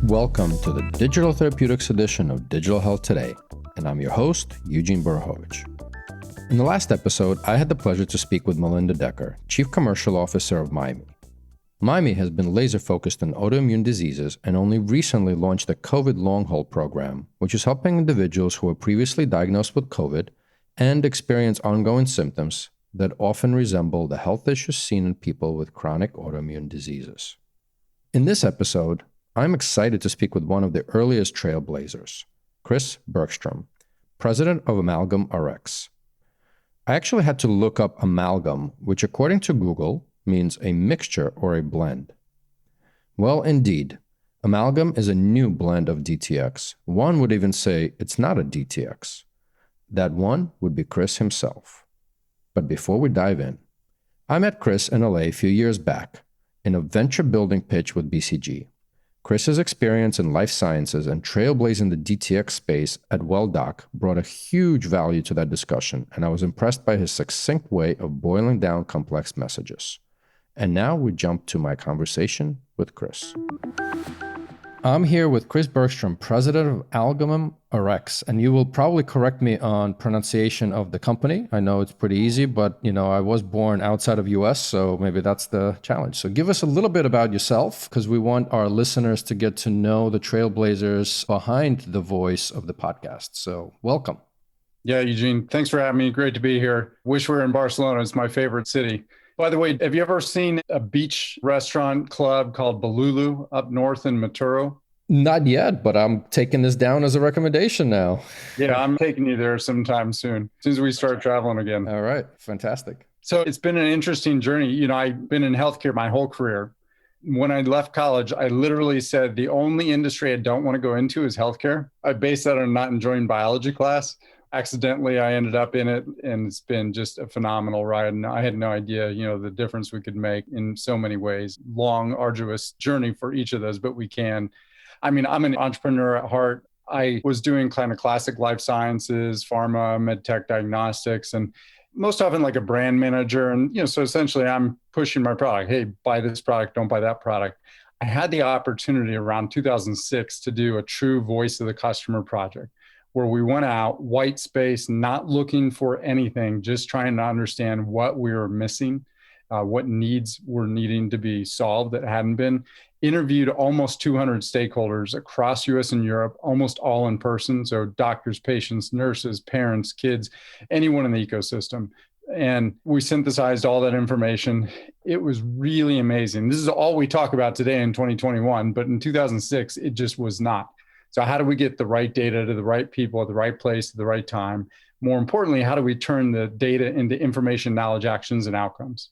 Welcome to the Digital Therapeutics edition of Digital Health Today, and I'm your host, Eugene Borhovich. In the last episode, I had the pleasure to speak with Melinda Decker, Chief Commercial Officer of Miami. Miami has been laser-focused on autoimmune diseases and only recently launched a COVID long-haul program, which is helping individuals who were previously diagnosed with COVID and experience ongoing symptoms that often resemble the health issues seen in people with chronic autoimmune diseases. In this episode, I'm excited to speak with one of the earliest trailblazers, Chris Bergstrom, president of Amalgam Rx. I actually had to look up amalgam, which according to Google means a mixture or a blend. Well, indeed, amalgam is a new blend of DTx. One would even say it's not a DTx. That one would be Chris himself. But before we dive in, I met Chris in LA a few years back in a venture building pitch with BCG. Chris's experience in life sciences and trailblazing the DTx space at WellDoc brought a huge value to that discussion, and I was impressed by his succinct way of boiling down complex messages. And now we jump to my conversation with Chris. I'm here with Chris Bergstrom, president of Amalgam Rx, and you will probably correct me on pronunciation of the company. I know it's pretty easy, but I was born outside of US, so maybe that's the challenge. So give us a little bit about yourself, because we want our listeners to get to know the trailblazers behind the voice of the podcast. So welcome. Yeah, Eugene, thanks for having me. Great to be here. Wish we were in Barcelona. It's my favorite city. By the way, have you ever seen a beach restaurant club called Balulu up north in Maturo? Not yet, but I'm taking this down as a recommendation now. Yeah, I'm taking you there sometime soon, as soon as we start traveling again. All right, fantastic. So it's been an interesting journey. I've been in healthcare my whole career. When I left college, I literally said the only industry I don't want to go into is healthcare. I based that on not enjoying biology class. Accidentally, I ended up in it, and it's been just a phenomenal ride. And I had no idea, the difference we could make in so many ways. Long, arduous journey for each of those, but we can. I'm an entrepreneur at heart. I was doing kind of classic life sciences, pharma, med tech diagnostics, and most often like a brand manager. And, so essentially I'm pushing my product. Hey, buy this product, don't buy that product. I had the opportunity around 2006 to do a true voice of the customer project, where we went out, white space, not looking for anything, just trying to understand what we were missing, what needs were needing to be solved that hadn't been. Interviewed almost 200 stakeholders across US and Europe, almost all in person. So doctors, patients, nurses, parents, kids, anyone in the ecosystem. And we synthesized all that information. It was really amazing. This is all we talk about today in 2021, but in 2006, it just was not. So how do we get the right data to the right people at the right place at the right time? More importantly, how do we turn the data into information, knowledge, actions, and outcomes?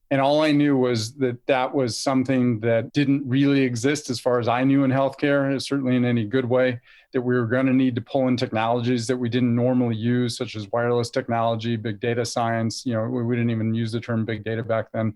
And all I knew was that was something that didn't really exist as far as I knew in healthcare, certainly in any good way, that we were going to need to pull in technologies that we didn't normally use, such as wireless technology, big data science. We didn't even use the term big data back then.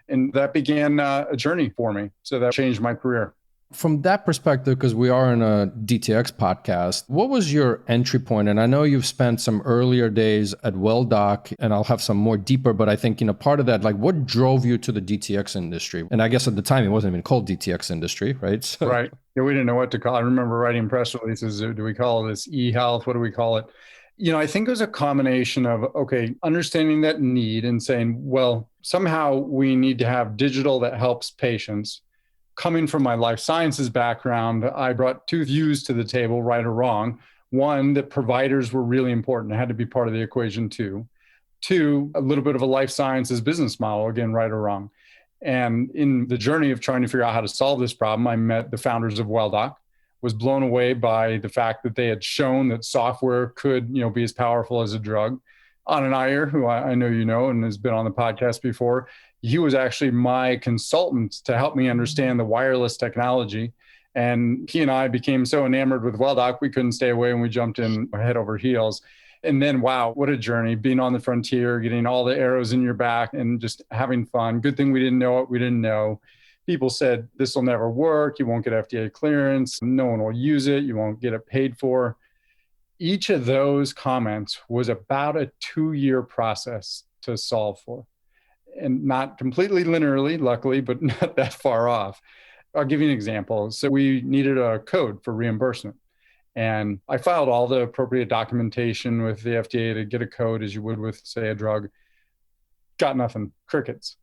And that began a journey for me. So that changed my career. From that perspective, because we are in a DTx podcast, what was your entry point? And I know you've spent some earlier days at WellDoc, and I'll have some more deeper, but I think, part of that, like what drove you to the DTx industry? And I guess at the time, it wasn't even called DTx industry, right? So. Right. Yeah, we didn't know what to call it. I remember writing press releases. Do we call this e-health? What do we call it? I think it was a combination of, understanding that need and saying, well, somehow we need to have digital that helps patients. Coming from my life sciences background, I brought two views to the table, right or wrong. One, that providers were really important. It had to be part of the equation too. Two, a little bit of a life sciences business model, again, right or wrong. And in the journey of trying to figure out how to solve this problem, I met the founders of WellDoc, was blown away by the fact that they had shown that software could, be as powerful as a drug. Anand Iyer, who I know you know and has been on the podcast before, he was actually my consultant to help me understand the wireless technology. And he and I became so enamored with WellDoc, we couldn't stay away, and we jumped in head over heels. And then, wow, what a journey, being on the frontier, getting all the arrows in your back and just having fun. Good thing we didn't know what we didn't know. People said, this will never work. You won't get FDA clearance. No one will use it. You won't get it paid for. Each of those comments was about a 2-year process to solve for. And not completely linearly, luckily, but not that far off. I'll give you an example. So we needed a code for reimbursement. And I filed all the appropriate documentation with the FDA to get a code as you would with, say, a drug. Got nothing, crickets.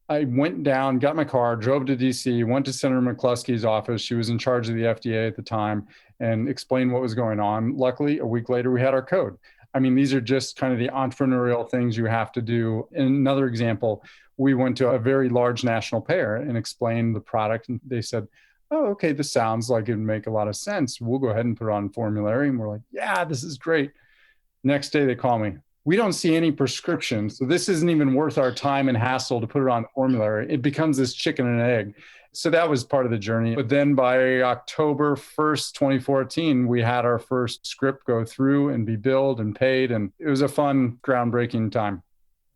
I went down, got my car, drove to DC, went to Senator McCluskey's office. She was in charge of the FDA at the time, and explained what was going on. Luckily, a week later, we had our code. I mean, these are just kind of the entrepreneurial things you have to do. And another example, we went to a very large national payer and explained the product. And they said, oh, okay, this sounds like it would make a lot of sense. We'll go ahead and put it on formulary. And we're like, yeah, this is great. Next day, they call me. We don't see any prescription. So this isn't even worth our time and hassle to put it on formulary. It becomes this chicken and egg. So that was part of the journey. But then by October 1st, 2014, we had our first script go through and be billed and paid. And it was a fun, groundbreaking time.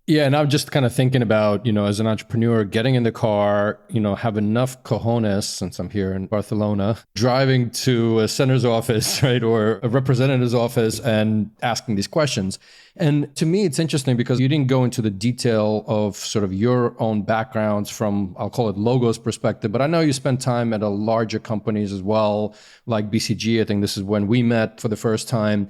Yeah, and I'm just kind of thinking about, as an entrepreneur, getting in the car, have enough cojones, since I'm here in Barcelona, driving to a senator's office, right, or a representative's office and asking these questions. And to me, it's interesting because you didn't go into the detail of sort of your own backgrounds from, I'll call it logos perspective, but I know you spent time at a larger companies as well, like BCG. I think this is when we met for the first time.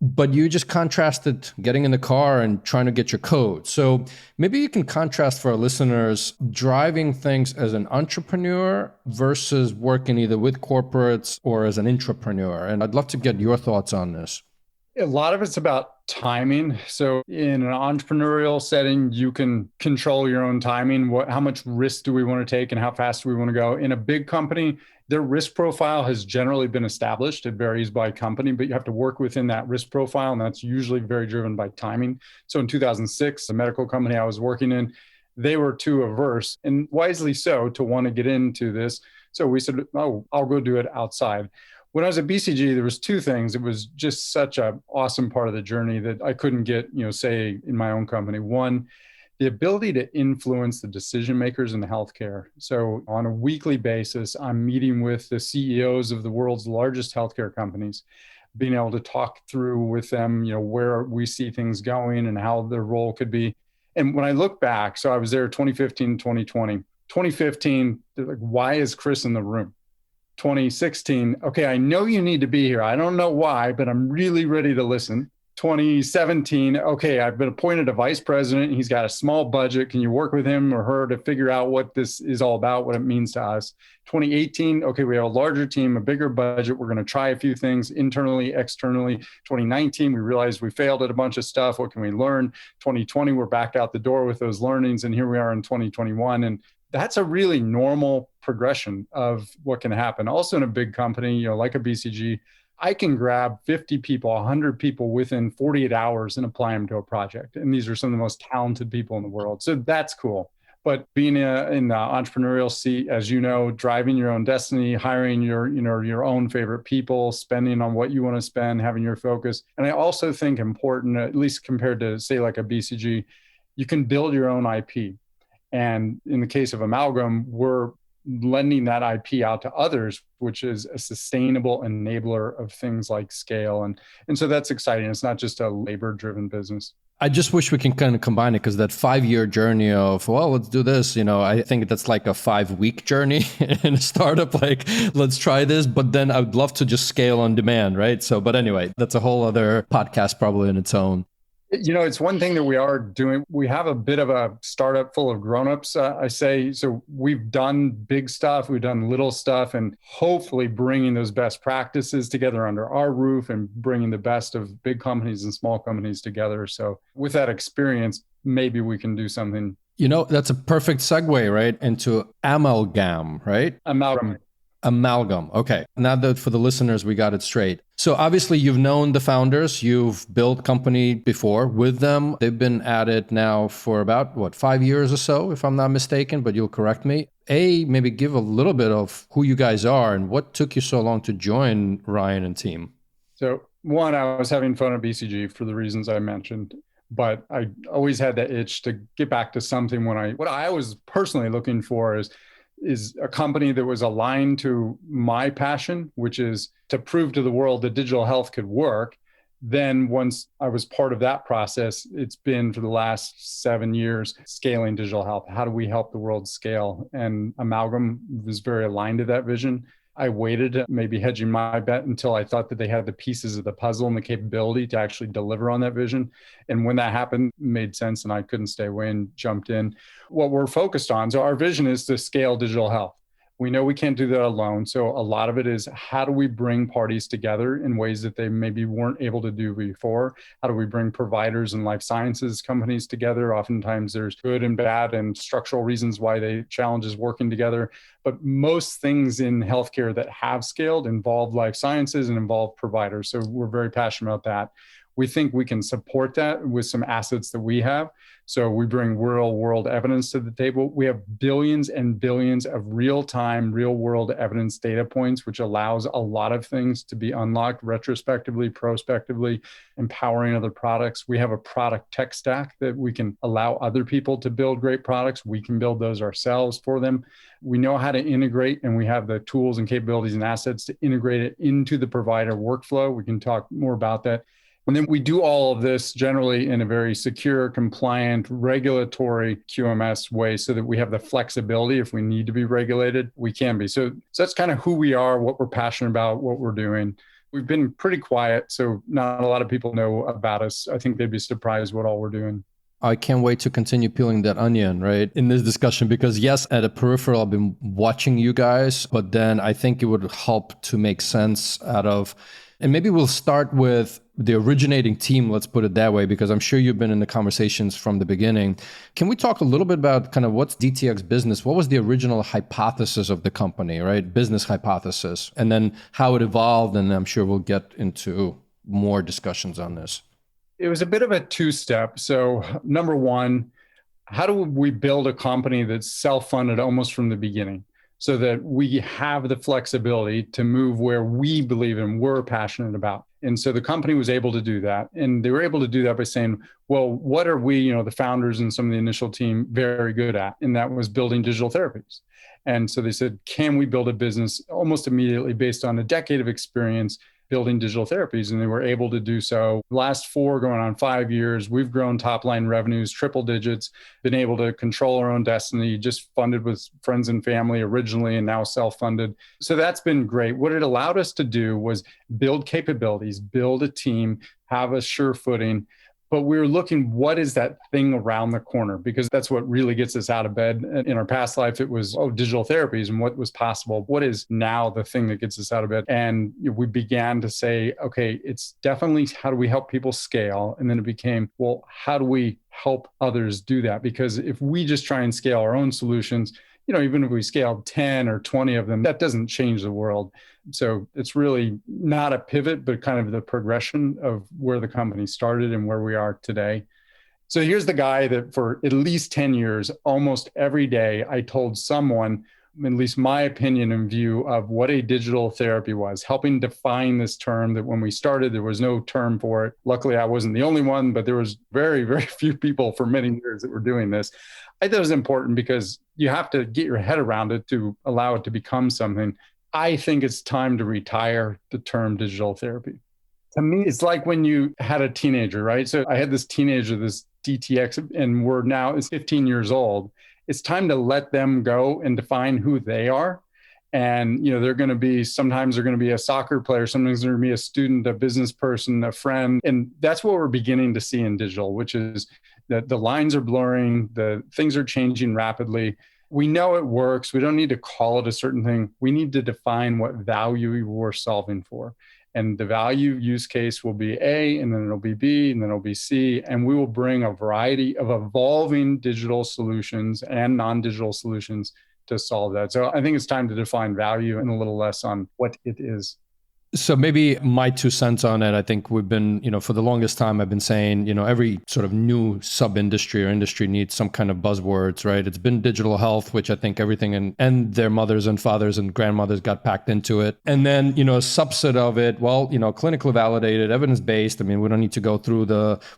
But you just contrasted getting in the car and trying to get your code. So maybe you can contrast for our listeners driving things as an entrepreneur versus working either with corporates or as an intrapreneur. And I'd love to get your thoughts on this. A lot of it's about timing. So in an entrepreneurial setting, you can control your own timing. How much risk do we want to take and how fast do we want to go? In a big company, their risk profile has generally been established. It varies by company, but you have to work within that risk profile. And that's usually very driven by timing. So in 2006, the medical company I was working in, they were too averse, and wisely so, to want to get into this. So we said, oh, I'll go do it outside. When I was at BCG, there was two things. It was just such an awesome part of the journey that I couldn't get, say, in my own company. One, the ability to influence the decision makers in the healthcare. So on a weekly basis, I'm meeting with the CEOs of the world's largest healthcare companies, being able to talk through with them, where we see things going and how their role could be. And when I look back, so I was there 2015, 2020. 2015, they're like, why is Chris in the room? 2016, okay, I know you need to be here. I don't know why, but I'm really ready to listen. 2017, okay, I've been appointed a vice president. He's got a small budget. Can you work with him or her to figure out what this is all about, what it means to us? 2018, okay, we have a larger team, a bigger budget. We're going to try a few things internally, externally. 2019, we realized we failed at a bunch of stuff. What can we learn? 2020, we're back out the door with those learnings. And here we are in 2021. And that's a really normal progression of what can happen. Also in a big company, like a BCG, I can grab 50 people, 100 people within 48 hours and apply them to a project. And these are some of the most talented people in the world. So that's cool. But being in the entrepreneurial seat, as you know, driving your own destiny, hiring your own favorite people, spending on what you want to spend, having your focus. And I also think important, at least compared to, say, like a BCG, you can build your own IP. And in the case of Amalgam, we're lending that IP out to others, which is a sustainable enabler of things like scale. And so that's exciting. It's not just a labor-driven business. I just wish we can kind of combine it, because that 5-year journey of, well, let's do this, I think that's like a 5-week journey in a startup, like, let's try this, but then I would love to just scale on demand, right? So, but anyway, that's a whole other podcast probably in its own. It's one thing that we are doing. We have a bit of a startup full of grownups, I say. So we've done big stuff, we've done little stuff, and hopefully bringing those best practices together under our roof and bringing the best of big companies and small companies together. So with that experience, maybe we can do something. That's a perfect segue, right, into Amalgam, right? Amalgam. Okay. Now that for the listeners, we got it straight. So obviously you've known the founders, you've built company before with them. They've been at it now for about 5 years or so, if I'm not mistaken, but you'll correct me. Maybe give a little bit of who you guys are and what took you so long to join Ryan and team. So one, I was having fun at BCG for the reasons I mentioned, but I always had that itch to get back to something what I was personally looking for is a company that was aligned to my passion, which is to prove to the world that digital health could work, Then once I was part of that process, it's been for the last 7 years, scaling digital health. How do we help the world scale? And Amalgam was very aligned to that vision. I waited, maybe hedging my bet, until I thought that they had the pieces of the puzzle and the capability to actually deliver on that vision. And when that happened, it made sense, and I couldn't stay away and jumped in. What we're focused on, so our vision is to scale digital health. We know we can't do that alone. So a lot of it is, how do we bring parties together in ways that they maybe weren't able to do before? How do we bring providers and life sciences companies together? Oftentimes there's good and bad and structural reasons why they challenges working together. But most things in healthcare that have scaled involve life sciences and involve providers. So we're very passionate about that. We think we can support that with some assets that we have. So we bring real world evidence to the table. We have billions and billions of real-time, real-world evidence data points, which allows a lot of things to be unlocked retrospectively, prospectively, empowering other products. We have a product tech stack that we can allow other people to build great products. We can build those ourselves for them. We know how to integrate, and we have the tools and capabilities and assets to integrate it into the provider workflow. We can talk more about that. And then we do all of this generally in a very secure, compliant, regulatory QMS way, so that we have the flexibility. If we need to be regulated, we can be. So that's kind of who we are, what we're passionate about, what we're doing. We've been pretty quiet, so not a lot of people know about us. I think they'd be surprised what all we're doing. I can't wait to continue peeling that onion, right, in this discussion, because yes, at a peripheral, I've been watching you guys, but then I think it would help to make sense out of, and maybe we'll start with the originating team, let's put it that way, because I'm sure you've been in the conversations from the beginning. Can we talk a little bit about kind of what's DTx business? What was the original hypothesis of the company, right? Business hypothesis, and then how it evolved. And I'm sure we'll get into more discussions on this. It was a bit of a two-step. So number one, how do we build a company that's self-funded almost from the beginning, so that we have the flexibility to move where we believe and we're passionate about? And so the company was able to do that. And they were able to do that by saying, well, what are we, the founders and some of the initial team, very good at? And that was building digital therapies. And so they said, can we build a business almost immediately based on a decade of experience building digital therapies? And they were able to do so. Last 4 going on 5 years, we've grown top line revenues, triple digits, been able to control our own destiny, just funded with friends and family originally, and now self-funded. So that's been great. What it allowed us to do was build capabilities, build a team, have a sure footing. But we were looking, what is that thing around the corner? Because that's what really gets us out of bed. In our past life, it was, digital therapies and what was possible. What is now the thing that gets us out of bed? And we began to say, okay, it's definitely how do we help people scale? And then it became, well, how do we help others do that? Because if we just try and scale our own solutions, even if we scale 10 or 20 of them, that doesn't change the world. So it's really not a pivot, but kind of the progression of where the company started and where we are today. So here's the guy that for at least 10 years, almost every day, I told someone, at least my opinion and view of what a digital therapy was, helping define this term that when we started, there was no term for it. Luckily, I wasn't the only one, but there was very, very few people for many years that were doing this. I thought it was important because you have to get your head around it to allow it to become something. I think it's time to retire the term digital therapy. To me, it's like when you had a teenager, right? So I had this teenager, this DTx, and is 15 years old. It's time to let them go and define who they are. And, sometimes they're going to be a soccer player, sometimes they're going to be a student, a business person, a friend. And that's what we're beginning to see in digital, which is that the lines are blurring, the things are changing rapidly. We know it works. We don't need to call it a certain thing. We need to define what value we're solving for. And the value use case will be A, and then it'll be B, and then it'll be C. And we will bring a variety of evolving digital solutions and non-digital solutions to solve that. So I think it's time to define value and a little less on what it is. So maybe my 2 cents on it, I think we've been, for the longest time, I've been saying, every sort of new sub-industry or industry needs some kind of buzzwords, right? It's been digital health, which I think everything and their mothers and fathers and grandmothers got packed into it. And then, a subset of it, clinically validated, evidence-based. We don't need to go through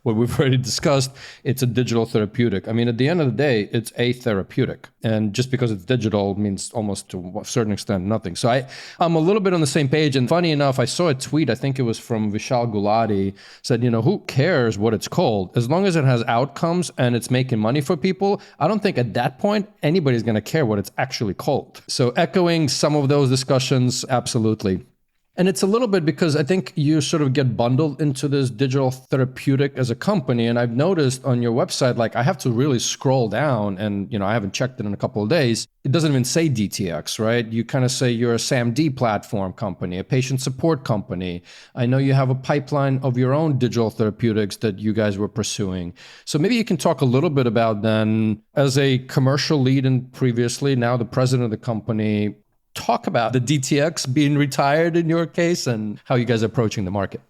what we've already discussed. It's a digital therapeutic. At the end of the day, it's a therapeutic. And just because it's digital means almost to a certain extent nothing. So I'm a little bit on the same page. And funny enough, enough, I saw a tweet, I think it was from Vishal Gulati, said, who cares what it's called? As long as it has outcomes and it's making money for people, I don't think at that point anybody's going to care what it's actually called. So echoing some of those discussions, absolutely. And it's a little bit because I think you sort of get bundled into this digital therapeutic as a company. And I've noticed on your website, like I have to really scroll down and, I haven't checked it in a couple of days. It doesn't even say DTx, right? You kind of say you're a SAMD platform company, a patient support company. I know you have a pipeline of your own digital therapeutics that you guys were pursuing. So maybe you can talk a little bit about then, as a commercial lead and previously, now the president of the company, talk about the DTx being retired in your case and how you guys are approaching the market.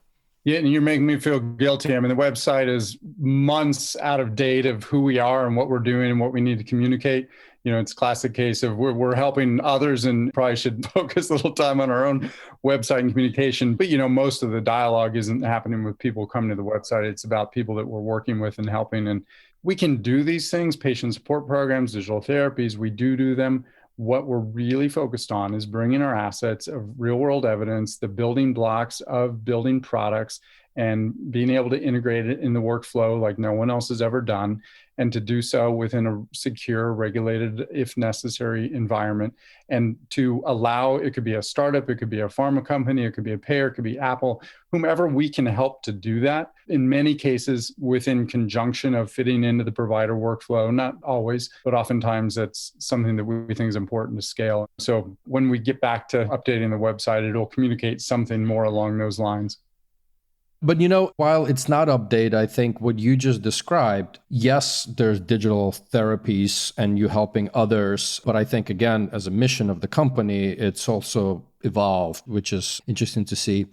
Yeah, and you're making me feel guilty. I mean, the website is months out of date of who we are and what we're doing and what we need to communicate. It's a classic case of we're helping others and probably should focus a little time on our own website and communication. But, most of the dialogue isn't happening with people coming to the website. It's about people that we're working with and helping. And we can do these things, patient support programs, digital therapies. We do them. What we're really focused on is bringing our assets of real world evidence, the building blocks of building products, and being able to integrate it in the workflow like no one else has ever done, and to do so within a secure, regulated, if necessary, environment. And to allow, it could be a startup, it could be a pharma company, it could be a payer, it could be Apple, whomever we can help to do that. In many cases, within conjunction of fitting into the provider workflow, not always, but oftentimes that's something that we think is important to scale. So when we get back to updating the website, it'll communicate something more along those lines. But while it's not update, I think what you just described, yes, there's digital therapies and you helping others. But I think, again, as a mission of the company, it's also evolved, which is interesting to see.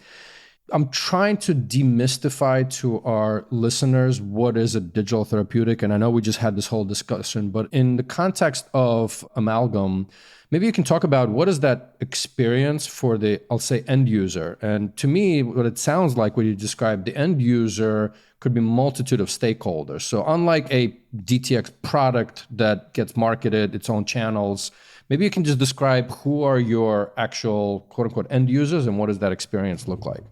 I'm trying to demystify to our listeners what is a digital therapeutic. And I know we just had this whole discussion, but in the context of Amalgam, maybe you can talk about what is that experience for the, I'll say, end user. And to me, what it sounds like when you describe the end user could be a multitude of stakeholders. So unlike a DTx product that gets marketed, its own channels, maybe you can just describe who are your actual quote unquote end users and what does that experience look like?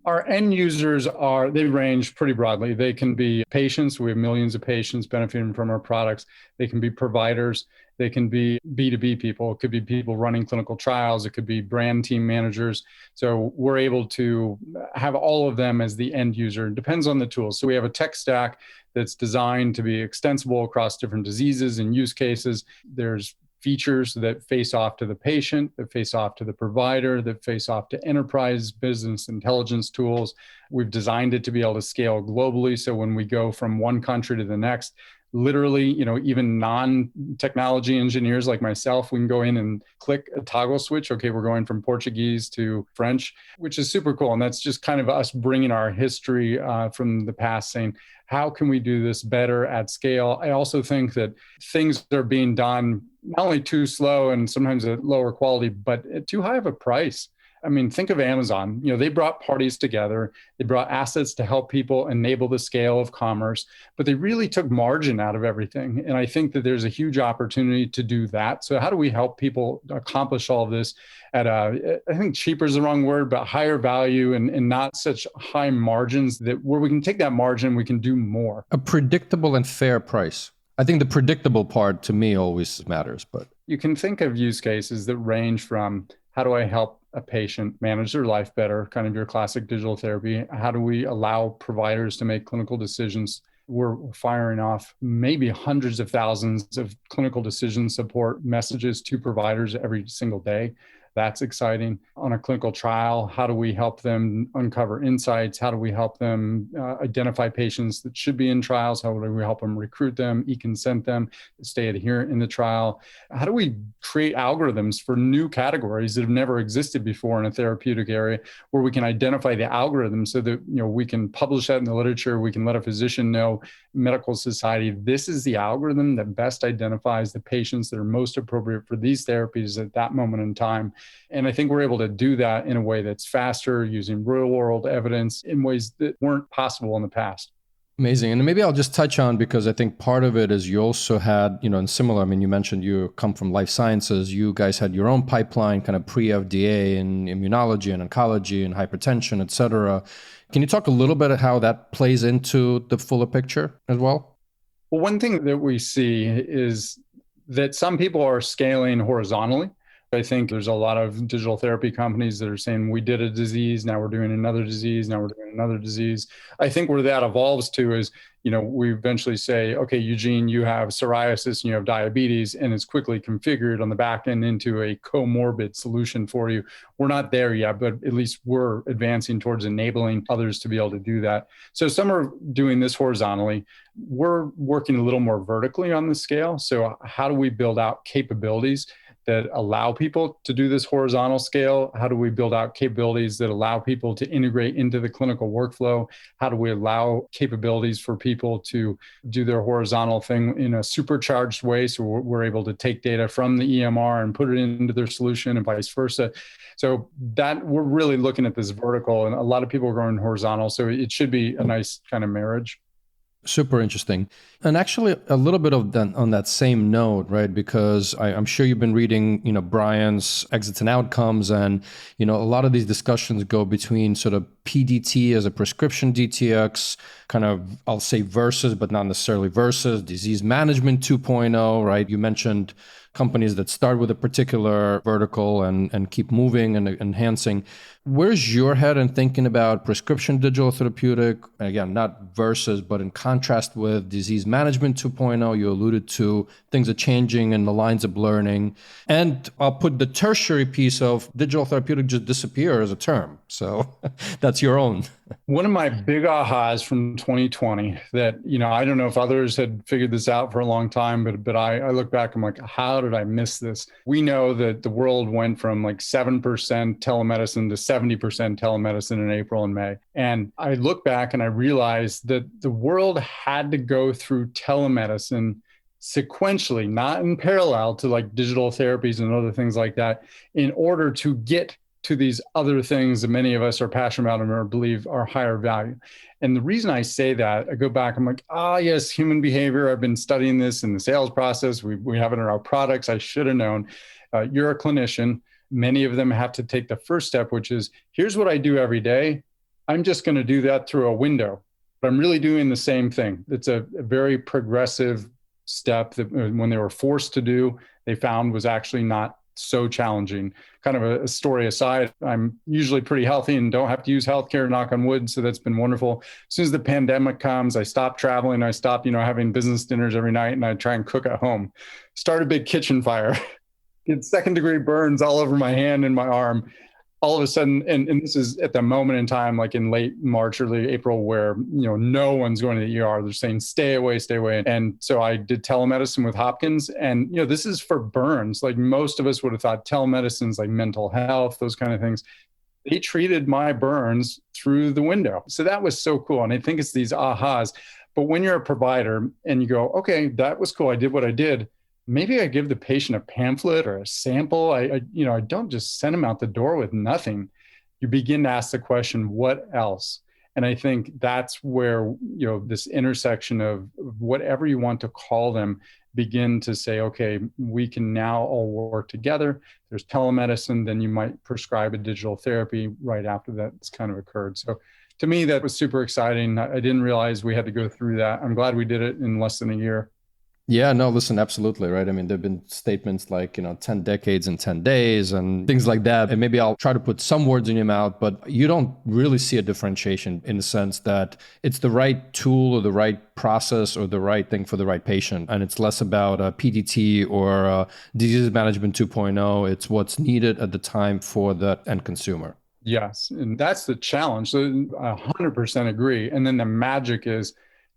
Our end users they range pretty broadly. They can be patients. We have millions of patients benefiting from our products. They can be providers. They can be B2B people. It could be people running clinical trials. It could be brand team managers. So we're able to have all of them as the end user. It depends on the tools. So we have a tech stack that's designed to be extensible across different diseases and use cases. There's features that face off to the patient, that face off to the provider, that face off to enterprise business intelligence tools. We've designed it to be able to scale globally. So when we go from one country to the next, literally, even non-technology engineers like myself, we can go in and click a toggle switch. Okay, we're going from Portuguese to French, which is super cool. And that's just kind of us bringing our history from the past, saying, how can we do this better at scale? I also think that things are being done not only too slow and sometimes at lower quality, but at too high of a price. I mean, think of Amazon. They brought parties together. They brought assets to help people enable the scale of commerce, but they really took margin out of everything. And I think that there's a huge opportunity to do that. So how do we help people accomplish all of this at I think cheaper is the wrong word, but higher value and not such high margins that where we can take that margin, we can do more. A predictable and fair price. I think the predictable part to me always matters, but you can think of use cases that range from how do I help a patient manage their life better, kind of your classic digital therapy. How do we allow providers to make clinical decisions? We're firing off maybe hundreds of thousands of clinical decision support messages to providers every single day. That's exciting. On a clinical trial, how do we help them uncover insights? How do we help them identify patients that should be in trials? How do we help them recruit them, e-consent them, stay adherent in the trial? How do we create algorithms for new categories that have never existed before in a therapeutic area where we can identify the algorithm so that we can publish that in the literature, we can let a physician know, medical society, this is the algorithm that best identifies the patients that are most appropriate for these therapies at that moment in time. And I think we're able to do that in a way that's faster, using real world evidence in ways that weren't possible in the past. Amazing. And maybe I'll just touch on, because I think part of it is you also had, and similar, I mean, you mentioned you come from life sciences. You guys had your own pipeline kind of pre-FDA in immunology and oncology and hypertension, et cetera. Can you talk a little bit of how that plays into the fuller picture as well? Well, one thing that we see is that some people are scaling horizontally. I think there's a lot of digital therapy companies that are saying, we did a disease, now we're doing another disease, now we're doing another disease. I think where that evolves to is, we eventually say, okay, Eugene, you have psoriasis and you have diabetes, and it's quickly configured on the back end into a comorbid solution for you. We're not there yet, but at least we're advancing towards enabling others to be able to do that. So some are doing this horizontally. We're working a little more vertically on the scale. So how do we build out capabilities that allow people to do this horizontal scale? How do we build out capabilities that allow people to integrate into the clinical workflow? How do we allow capabilities for people to do their horizontal thing in a supercharged way? So we're able to take data from the EMR and put it into their solution and vice versa. So that we're really looking at this vertical, and a lot of people are going horizontal. So it should be a nice kind of marriage. Super interesting. And actually a little bit of that on that same note, right? Because I'm sure you've been reading, Brian's Exits and Outcomes, and, a lot of these discussions go between sort of PDT as a prescription DTx, kind of, I'll say versus, but not necessarily versus, disease management 2.0, right? You mentioned companies that start with a particular vertical and keep moving and enhancing. Where's your head in thinking about prescription digital therapeutic? Again, not versus, but in contrast with disease management 2.0, you alluded to things are changing and the lines are blurring. And I'll put the tertiary piece of digital therapeutic just disappear as a term. So that's your own. One of my big ahas from 2020 that, I don't know if others had figured this out for a long time, but I look back, I'm like, how did I miss this? We know that the world went from like 7% telemedicine to 70% telemedicine in April and May. And I look back and I realized that the world had to go through telemedicine sequentially, not in parallel to like digital therapies and other things like that, in order to get to these other things that many of us are passionate about and or believe are higher value. And the reason I say that, I go back, I'm like, yes, human behavior. I've been studying this in the sales process. We have it in our products. I should have known. You're a clinician. Many of them have to take the first step, which is, here's what I do every day. I'm just going to do that through a window, but I'm really doing the same thing. It's a very progressive step that when they were forced to do, they found was actually not so challenging. Kind of a story aside, I'm usually pretty healthy and don't have to use healthcare, knock on wood. So that's been wonderful. As soon as the pandemic comes, I stopped traveling. I stopped, having business dinners every night, and I try and cook at home. Start a big kitchen fire. Get second-degree burns all over my hand and my arm. All of a sudden, and this is at the moment in time, like in late March, early April, where, no one's going to the ER. They're saying, stay away, stay away. And so I did telemedicine with Hopkins. And, this is for burns. Like most of us would have thought telemedicine's like mental health, those kind of things. They treated my burns through the window. So that was so cool. And I think it's these ahas. But when you're a provider and you go, okay, that was cool, I did what I did. Maybe I give the patient a pamphlet or a sample. I don't just send them out the door with nothing. You begin to ask the question, what else? And I think that's where, this intersection of whatever you want to call them, begin to say, okay, we can now all work together. There's telemedicine, then you might prescribe a digital therapy right after that's kind of occurred. So to me, that was super exciting. I didn't realize we had to go through that. I'm glad we did it in less than a year. Yeah, no, listen, absolutely, right? I mean, there've been statements like, 10 decades in 10 days and things like that. And maybe I'll try to put some words in your mouth, but you don't really see a differentiation in the sense that it's the right tool or the right process or the right thing for the right patient. And it's less about a PDT or a disease management 2.0. It's what's needed at the time for the end consumer. Yes, and that's the challenge. So 100% agree. And then the magic is,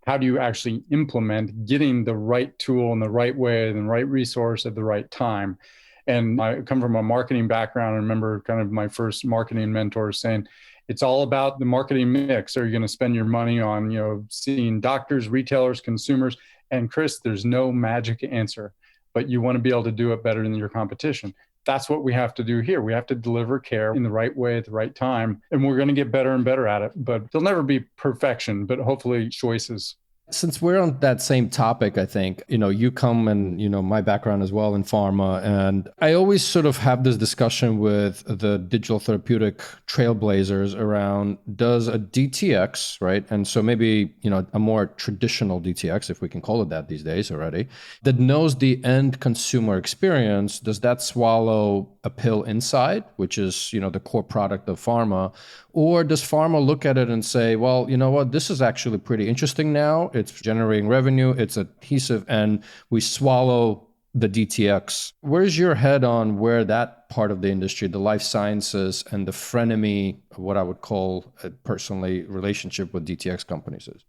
how do you actually implement getting the right tool in the right way and the right resource at the right time? And I come from a marketing background. I remember kind of my first marketing mentor saying, it's all about the marketing mix. Are you going to spend your money on, seeing doctors, retailers, consumers? And Chris, there's no magic answer. but you want to be able to do it better than your competition. That's what we have to do here. We have to deliver care in the right way at the right time, and we're going to get better and better at it. But there'll never be perfection, but hopefully choices. Since we're on that same topic, I think, you come and, my background as well in pharma. And I always sort of have this discussion with the digital therapeutic trailblazers around, does a DTx, right? And so maybe, a more traditional DTx, if we can call it that these days already, that knows the end consumer experience, does that swallow a pill inside, which is, the core product of pharma? Or does pharma look at it and say, well, you know what, this is actually pretty interesting now. It's generating revenue, it's adhesive, and we swallow the DTx. Where's your head on where that part of the industry, the life sciences and the frenemy, what I would call personally, relationship with DTx companies is?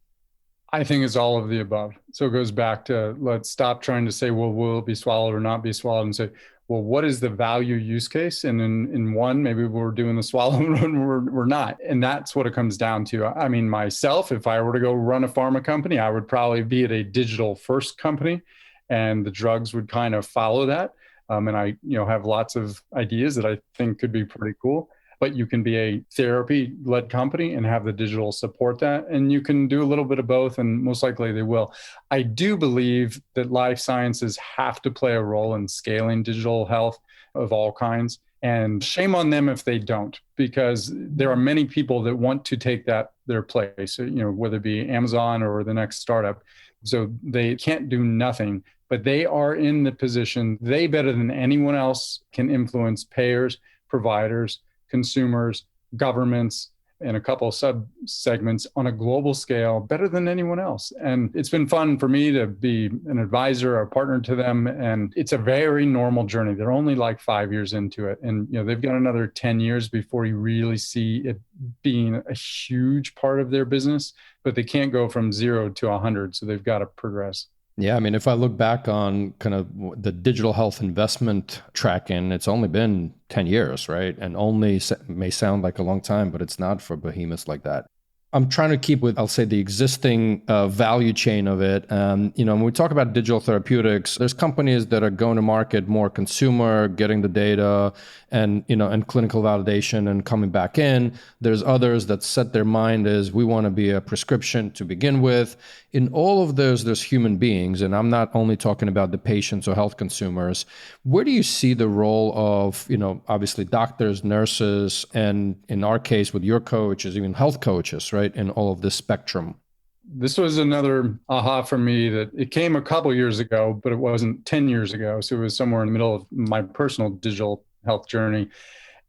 I think it's all of the above. So it goes back to, let's stop trying to say, well, will it be swallowed or not be swallowed, and say, well, what is the value use case? And in one, maybe we're doing the swallow and we're not. And that's what it comes down to. I mean, myself, if I were to go run a pharma company, I would probably be at a digital first company, and the drugs would kind of follow that. And I, have lots of ideas that I think could be pretty cool. But you can be a therapy-led company and have the digital support that. And you can do a little bit of both, and most likely they will. I do believe that life sciences have to play a role in scaling digital health of all kinds. And shame on them if they don't, because there are many people that want to take their place, whether it be Amazon or the next startup. So they can't do nothing, but they are in the position, they better than anyone else can influence payers, providers, consumers, governments, and a couple of sub-segments on a global scale better than anyone else. And it's been fun for me to be an advisor or a partner to them. And it's a very normal journey. They're only like 5 years into it. And they've got another 10 years before you really see it being a huge part of their business, but they can't go from 0 to 100. So they've got to progress. Yeah, I mean, if I look back on kind of the digital health investment tracking, it's only been 10 years, right? And only may sound like a long time, but it's not for behemoths like that. I'm trying to keep with, I'll say, the existing value chain of it. When we talk about digital therapeutics, there's companies that are going to market more consumer, getting the data and clinical validation and coming back in. There's others that set their mind as we want to be a prescription to begin with. In all of those, there's human beings. And I'm not only talking about the patients or health consumers. Where do you see the role of, obviously doctors, nurses, and in our case with your coaches, even health coaches, right, in all of this spectrum? This was another aha for me that it came a couple years ago, but it wasn't 10 years ago. So it was somewhere in the middle of my personal digital health journey.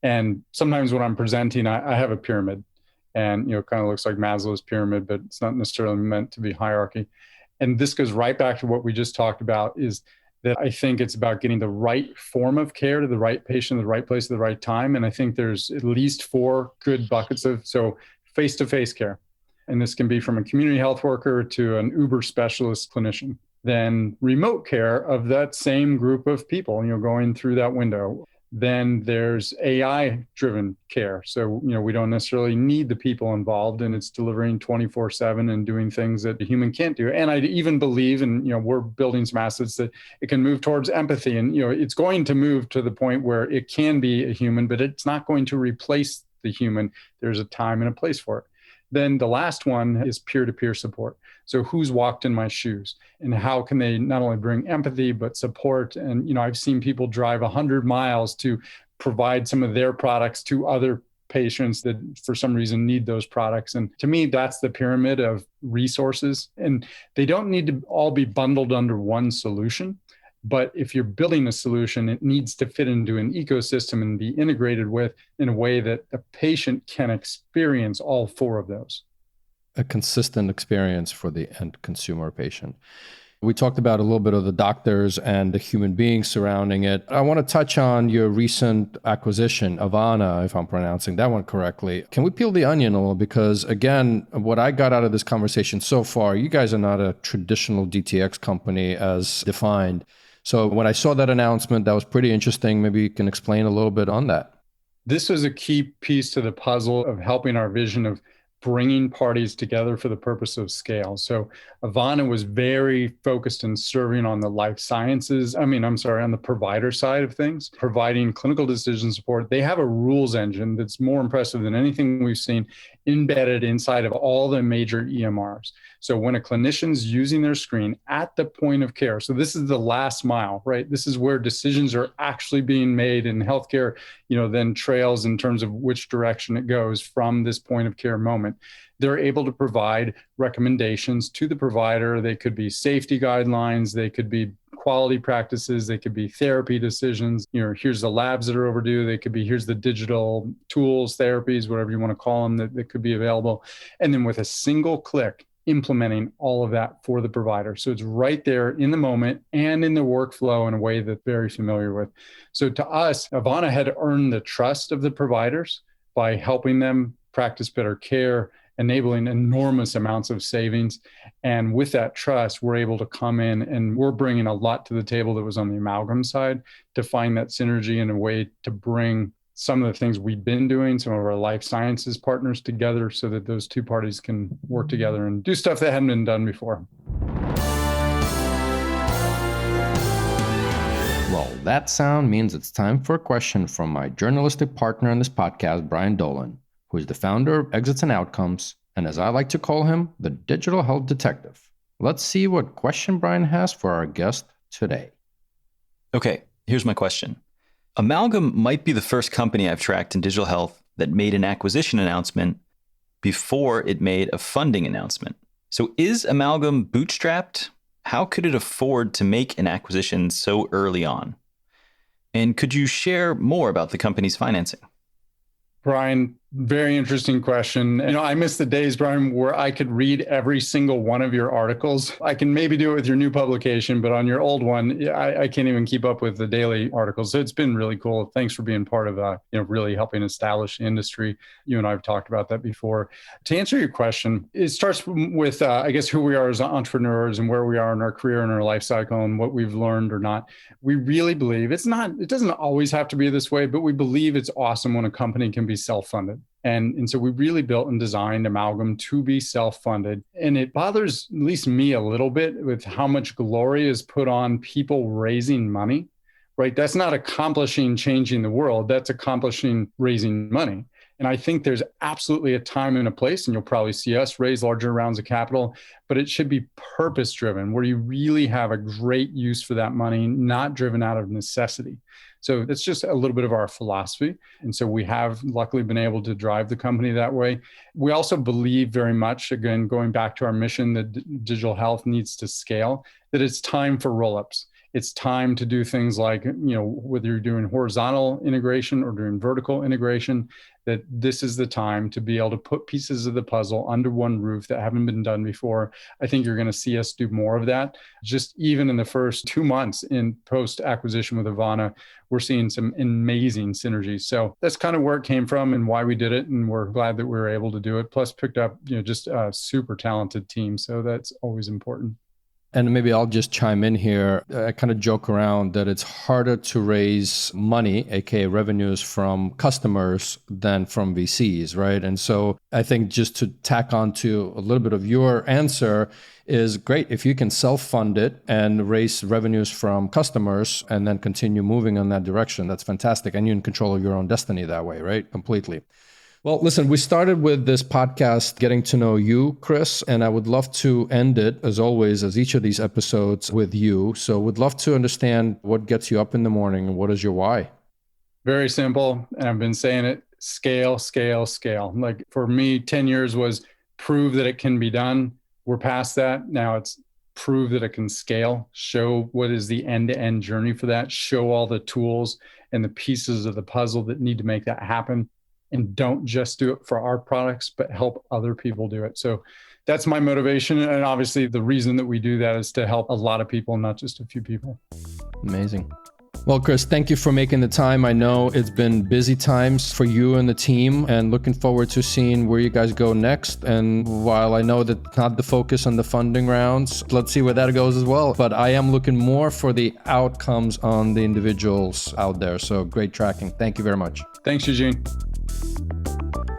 And sometimes when I'm presenting, I have a pyramid, and it kind of looks like Maslow's pyramid, but it's not necessarily meant to be hierarchy. And this goes right back to what we just talked about, is that I think it's about getting the right form of care to the right patient, the right place at the right time. And I think there's at least 4 good buckets of, so face-to-face care. And this can be from a community health worker to an Uber specialist clinician. Then remote care of that same group of people, going through that window. Then there's AI-driven care. So, we don't necessarily need the people involved, and it's delivering 24/7 and doing things that a human can't do. And I even believe, and, we're building some assets that it can move towards empathy. And, it's going to move to the point where it can be a human, but it's not going to replace the human. There's a time and a place for it. Then the last one is peer-to-peer support. So who's walked in my shoes, and how can they not only bring empathy, but support? And, I've seen people drive 100 miles to provide some of their products to other patients that for some reason need those products. And to me, that's the pyramid of resources. And they don't need to all be bundled under one solution. But if you're building a solution, it needs to fit into an ecosystem and be integrated with in a way that a patient can experience all 4 of those. A consistent experience for the end consumer patient. We talked about a little bit of the doctors and the human beings surrounding it. I want to touch on your recent acquisition, Avhana, if I'm pronouncing that one correctly. Can we peel the onion a little? Because again, what I got out of this conversation so far, you guys are not a traditional DTx company as defined. So when I saw that announcement, that was pretty interesting. Maybe you can explain a little bit on that. This was a key piece to the puzzle of helping our vision of bringing parties together for the purpose of scale. So Avhana was very focused in serving on the life sciences. On the provider side of things, providing clinical decision support. They have a rules engine that's more impressive than anything we've seen embedded inside of all the major EMRs. So when a clinician's using their screen at the point of care, so this is the last mile, right? This is where decisions are actually being made in healthcare, then trails in terms of which direction it goes from this point of care moment. They're able to provide recommendations to the provider. They could be safety guidelines. They could be quality practices. They could be therapy decisions. Here's the labs that are overdue. They could be, here's the digital tools, therapies, whatever you want to call them, that could be available. And then with a single click, implementing all of that for the provider. So it's right there in the moment and in the workflow in a way that they're very familiar with. So to us, Avhana had earned the trust of the providers by helping them practice better care, enabling enormous amounts of savings. And with that trust, we're able to come in and we're bringing a lot to the table that was on the Amalgam side to find that synergy in a way to bring some of the things we've been doing, some of our life sciences partners together so that those two parties can work together and do stuff that hadn't been done before. Well, that sound means it's time for a question from my journalistic partner on this podcast, Brian Dolan, who is the founder of Exits and Outcomes, and as I like to call him, the digital health detective. Let's see what question Brian has for our guest today. Okay, here's my question. Amalgam might be the first company I've tracked in digital health that made an acquisition announcement before it made a funding announcement. So is Amalgam bootstrapped? How could it afford to make an acquisition so early on? And could you share more about the company's financing? Brian, very interesting question. I miss the days, Brian, where I could read every single one of your articles. I can maybe do it with your new publication, but on your old one, I can't even keep up with the daily articles. So it's been really cool. Thanks for being part of, really helping establish the industry. You and I have talked about that before. To answer your question, it starts with, who we are as entrepreneurs and where we are in our career and our life cycle and what we've learned or not. We really believe it doesn't always have to be this way, but we believe it's awesome when a company can be self-funded. And so we really built and designed Amalgam to be self-funded. And it bothers at least me a little bit with how much glory is put on people raising money, right? That's not accomplishing changing the world. That's accomplishing raising money. And I think there's absolutely a time and a place, and you'll probably see us raise larger rounds of capital, but it should be purpose-driven, where you really have a great use for that money, not driven out of necessity. So that's just a little bit of our philosophy. And so we have luckily been able to drive the company that way. We also believe very much, again, going back to our mission that digital health needs to scale, that it's time for roll-ups. It's time to do things like, whether you're doing horizontal integration or doing vertical integration, that this is the time to be able to put pieces of the puzzle under one roof that haven't been done before. I think you're going to see us do more of that. Just even in the first 2 months in post-acquisition with Avhana, we're seeing some amazing synergies. So that's kind of where it came from and why we did it. And we're glad that we were able to do it. Plus picked up, just a super talented team. So that's always important. And maybe I'll just chime in here. I kind of joke around that it's harder to raise money, aka revenues, from customers than from VCs, right? And so I think just to tack on to a little bit of your answer is great. If you can self-fund it and raise revenues from customers and then continue moving in that direction, that's fantastic. And you're in control of your own destiny that way, right? Completely. Well, listen, we started with this podcast getting to know you, Chris, and I would love to end it, as always, as each of these episodes with you. So would love to understand what gets you up in the morning and what is your why? Very simple. And I've been saying it, scale, scale, scale. Like for me, 10 years was prove that it can be done. We're past that. Now it's prove that it can scale, show what is the end-to-end journey for that, show all the tools and the pieces of the puzzle that need to make that happen. And don't just do it for our products, but help other people do it. So that's my motivation. And obviously the reason that we do that is to help a lot of people, not just a few people. Amazing. Well, Chris, thank you for making the time. I know it's been busy times for you and the team, and looking forward to seeing where you guys go next. And while I know that not the focus on the funding rounds, let's see where that goes as well. But I am looking more for the outcomes on the individuals out there. So great tracking. Thank you very much. Thanks, Eugene.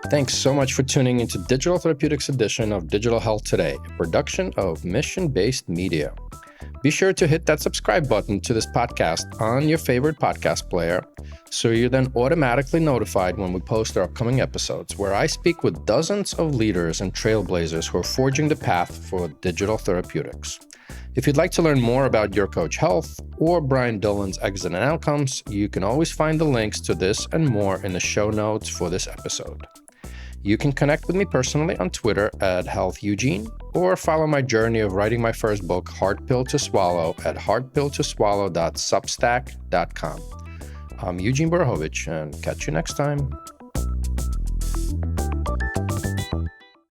Thanks so much for tuning into Digital Therapeutics edition of Digital Health Today, a production of Mission-Based Media. Be sure to hit that subscribe button to this podcast on your favorite podcast player so you're then automatically notified when we post our upcoming episodes, where I speak with dozens of leaders and trailblazers who are forging the path for digital therapeutics. If you'd like to learn more about Your Coach Health or Brian Dolan's Exit and Outcomes, you can always find the links to this and more in the show notes for this episode. You can connect with me personally on Twitter at Health Eugene, or follow my journey of writing my first book, Hard Pill to Swallow, at hardpilltoswallow.substack.com. I'm Eugene Borhovich, and catch you next time.